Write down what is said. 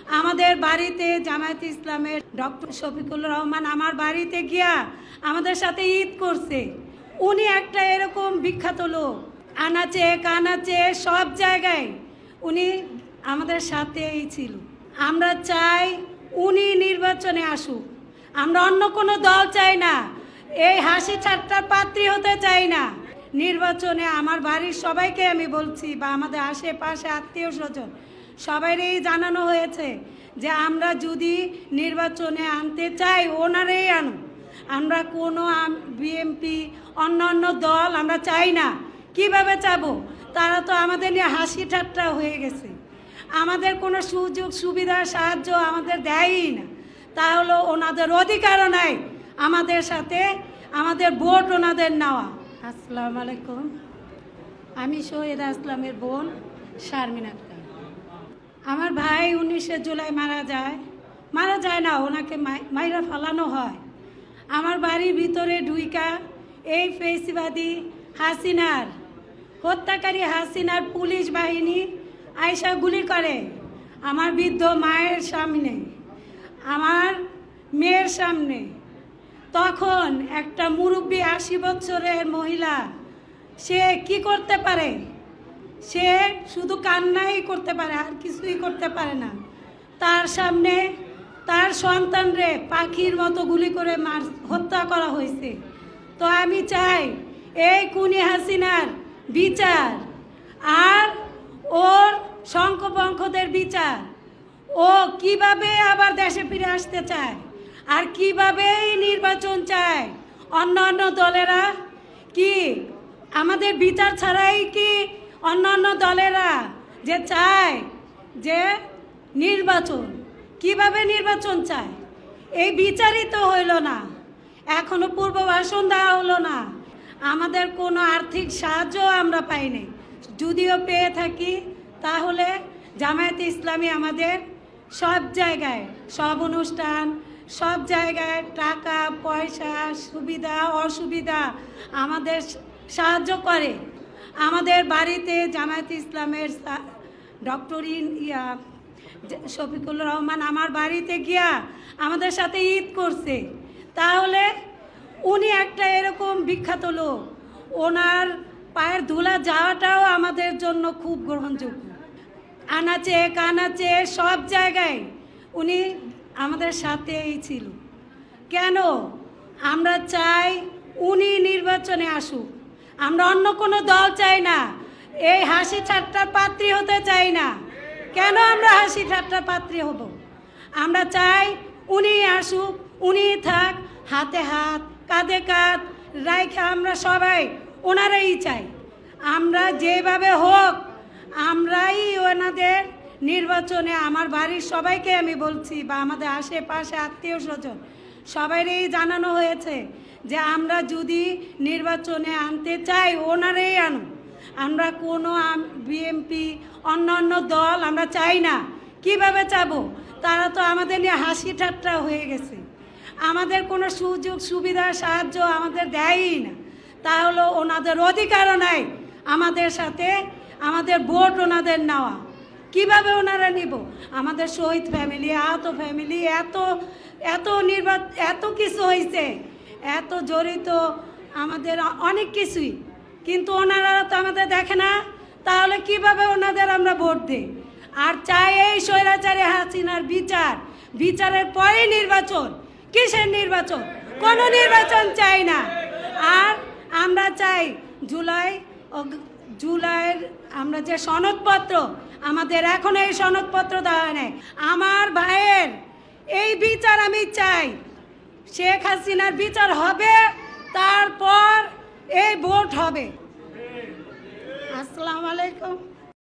আমাদের বাড়িতে জামায়াত ইসলামের ডক্টর শফিকুল রহমান আমার বাড়িতে গিয়া আমাদের সাথে ঈদ করছে। উনি একটা এরকম বিখ্যাত লোক, আনাচে কানাচে সব জায়গায় উনি আমাদের সাথেই ছিল। আমরা চাই উনি নির্বাচনে আসুক। আমরা অন্য কোনো দল চাই না, এই হাসি ঠাট্টার পাত্রী হতে চাই না। নির্বাচনে আমার বাড়ির সবাইকে আমি বলছি, বা আমাদের আশেপাশে আত্মীয় স্বজন সবাইরই জানানো হয়েছে যে আমরা যদি নির্বাচনে আনতে চাই ওনারাই আনুন। আমরা কোনো বিএনপি অন্যান্য দল আমরা চাই না। কিভাবে চাবো? তারা তো আমাদের নিয়ে হাসি ঠাট্টা হয়ে গেছে, আমাদের কোনো সুযোগ সুবিধা সাহায্য আমাদের দেয়ই না। তাহলে ওনাদের অধিকারও নাই আমাদের সাথে আমাদের ভোট ওনাদের নেওয়া। আসসালামু আলাইকুম, আমি শহীদা ইসলামের বোন শারমিন আক্তার। আমার ভাই 19শে জুলাই মারা যায় না, ওনাকে মাইরা ফালানো হয়। আমার বাড়ির ভিতরে ঢুইকা এই ফেসিবাদী হাসিনার হত্যাকারী হাসিনার পুলিশ বাহিনী আয়সা গুলি করে আমার বৃদ্ধ মায়ের সামনে, আমার মেয়ের সামনে। তখন একটা মুরব্বী 80 বছরের মহিলা, সে কি করতে পারে? সে শুধু কান্নাই করতে পারে, আর কিছুই করতে পারে না। তার সামনে তার সন্তানরে পাখির মতো গুলি করে হত্যা করা হয়েছে। তো আমি চাই এই খুনি হাসিনার বিচার আর ওর শঙ্খবঙ্খদের বিচার। ও কিভাবে আবার দেশে ফিরে আসতে চায় আর কিভাবে নির্বাচন চায়। অন্যান্য দলেরা কি আমাদের বিচার ছাড়াই কি অন্যান্য দলেরা যে চায় যে নির্বাচন, কিভাবে নির্বাচন চায়? এই বিচারই তো হইল না, এখনো পূর্বভাষণ দেওয়া হলো না। আমাদের কোনো আর্থিক সাহায্য আমরা পাইনি, যদিও পেয়ে থাকি তাহলে জামায়াত ইসলামী আমাদের সব জায়গায় সব অনুষ্ঠান সব জায়গায় টাকা পয়সা সুবিধা অসুবিধা আমাদের সাহায্য করে। আমাদের বাড়িতে জামায়াত ইসলামের ডক্টর শফিকুল রহমান আমার বাড়িতে গিয়া আমাদের সাথে ঈদ করছে। তাহলে উনি একটা এরকম বিখ্যাত লোক, ওনার পায়ের ধুলা যাওয়াটাও আমাদের জন্য খুব গ্রহণযোগ্য। আনাচে কানাচে সব জায়গায় উনি আমাদের সাথেই ছিল। কেন? আমরা চাই উনি নির্বাচনে আসুক। আমরা অন্য কোনো দল চাই না, এই হাসি ঠাট্টার পাত্রী হতে চাই না। কেন আমরা হাসি ঠাট্টার পাত্রী হব? আমরা চাই উনি আসুক, উনি থাক, হাতে হাত কাঁধে কাঁধ রাইখা আমরা সবাই ওনারাই চাই। আমরা যেভাবে হোক আমরাই ওনাদের নির্বাচনে, আমার বাড়ির সবাইকে আমি বলছি, বা আমাদের আশেপাশে আত্মীয় স্বজন সবাইরই জানানো হয়েছে যে আমরা যদি নির্বাচনে আনতে চাই ওনারাই আনুন। আমরা কোনো বিএনপি অন্যান্য দল আমরা চাই না। কিভাবে চাবো? তারা তো আমাদের নিয়ে হাসি ঠাট্টা হয়ে গেছে, আমাদের কোনো সুযোগ সুবিধা সাহায্য আমাদের দেয়ই না। তাহলে ওনাদের অধিকারও নাই আমাদের সাথে আমাদের ভোট ওনাদের নেওয়া। কিভাবে ওনারা নিব? আমাদের শহীদ ফ্যামিলি, আহত ফ্যামিলি, এত কিছু হয়েছে, এত জড়িত আমাদের অনেক কিছুই, কিন্তু ওনারা তো আমাদের দেখে না। তাহলে কিভাবে ওনাদের আমরা ভোট দিই? আর চাই এই স্বৈরাচারী হাসিনার বিচারের পরে নির্বাচন। কিসের নির্বাচন? কোনো নির্বাচন চাই না। আর আমরা চাই জুলাইয়ের আমরা যে সনদপত্র, আমাদের এখন এই সনদপত্র দেওয়া নেই। আমার ভাইয়ের এই বিচার আমি চাই। শেখ হাসিনার বিচার হবে, তারপর এই ভোট হবে। আসসালামু আলাইকুম।